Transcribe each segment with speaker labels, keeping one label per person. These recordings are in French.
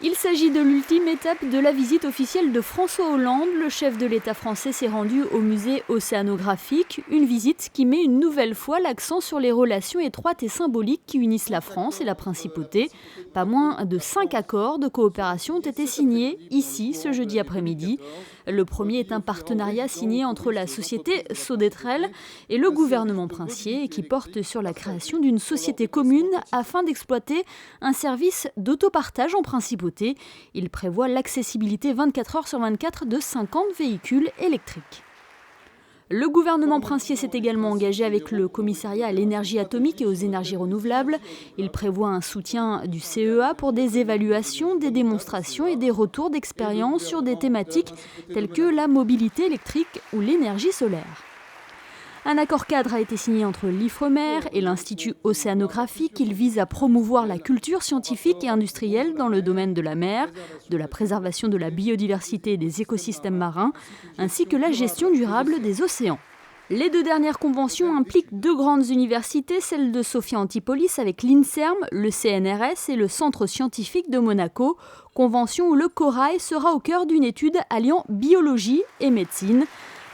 Speaker 1: Il s'agit de l'ultime étape de la visite officielle de François Hollande. Le chef de l'État français s'est rendu au musée océanographique, une visite qui met une nouvelle fois l'accent sur les relations étroites et symboliques qui unissent la France et la Principauté. Pas moins de 5 accords de coopération ont été signés ici ce jeudi après-midi. Le premier est un partenariat signé entre la société Sodetrel et le gouvernement princier qui porte sur la création d'une société commune afin d'exploiter un service d'autopartage en Principauté. Il prévoit l'accessibilité 24 heures sur 24 de 50 véhicules électriques. Le gouvernement princier s'est également engagé avec le commissariat à l'énergie atomique et aux énergies renouvelables. Il prévoit un soutien du CEA pour des évaluations, des démonstrations et des retours d'expérience sur des thématiques telles que la mobilité électrique ou l'énergie solaire. Un accord cadre a été signé entre l'IFREMER et l'Institut océanographique. Il vise à promouvoir la culture scientifique et industrielle dans le domaine de la mer, de la préservation de la biodiversité et des écosystèmes marins, ainsi que la gestion durable des océans. Les 2 dernières conventions impliquent 2 grandes universités, celle de Sophia Antipolis avec l'INSERM, le CNRS et le Centre scientifique de Monaco. Convention où le corail sera au cœur d'une étude alliant biologie et médecine.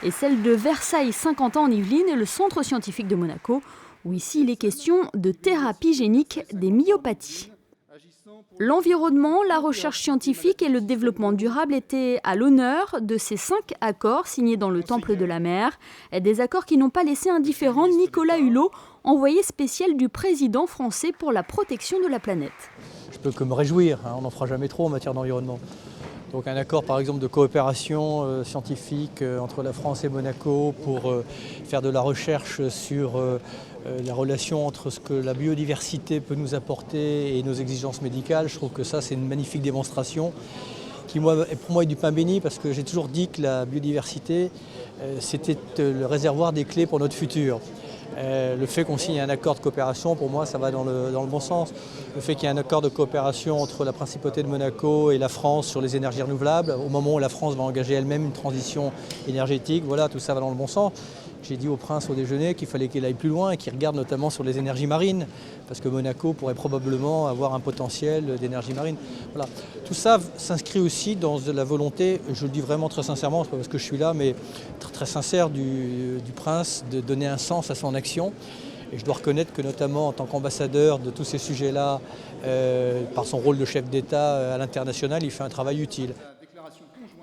Speaker 1: Et celle de Versailles-Saint-Quentin en Yvelines et le Centre scientifique de Monaco, où ici il est question de thérapie génique des myopathies. L'environnement, la recherche scientifique et le développement durable étaient à l'honneur de ces 5 accords signés dans le Temple de la Mer. Des accords qui n'ont pas laissé indifférent Nicolas Hulot, envoyé spécial du président français pour la protection de la planète.
Speaker 2: Je peux que me réjouir, on n'en fera jamais trop en matière d'environnement. Donc un accord par exemple de coopération scientifique entre la France et Monaco pour faire de la recherche sur la relation entre ce que la biodiversité peut nous apporter et nos exigences médicales. Je trouve que ça c'est une magnifique démonstration qui pour moi est du pain béni parce que j'ai toujours dit que la biodiversité c'était le réservoir des clés pour notre futur. Le fait qu'on signe un accord de coopération, pour moi, ça va dans le bon sens. Le fait qu'il y ait un accord de coopération entre la Principauté de Monaco et la France sur les énergies renouvelables, au moment où la France va engager elle-même une transition énergétique, voilà, tout ça va dans le bon sens. J'ai dit au prince au déjeuner qu'il fallait qu'il aille plus loin et qu'il regarde notamment sur les énergies marines, parce que Monaco pourrait probablement avoir un potentiel d'énergie marine. Voilà. Tout ça s'inscrit aussi dans la volonté, je le dis vraiment très sincèrement, c'est pas parce que je suis là, mais très sincère du prince de donner un sens à son action. Et je dois reconnaître que notamment en tant qu'ambassadeur de tous ces sujets-là, par son rôle de chef d'État à l'international, il fait un travail utile.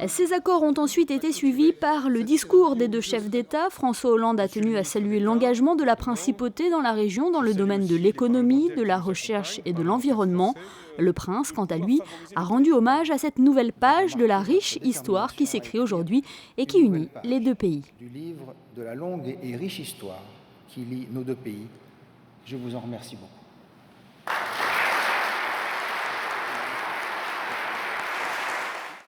Speaker 1: Ces accords ont ensuite été suivis par le discours des 2 chefs d'État. François Hollande a tenu à saluer l'engagement de la Principauté dans la région dans le domaine de l'économie, de la recherche et de l'environnement. Le prince, quant à lui, a rendu hommage à cette nouvelle page de la riche histoire qui s'écrit aujourd'hui et qui unit les 2 pays.
Speaker 3: Du livre de la longue et riche histoire qui lie nos 2 pays. Je vous en remercie beaucoup.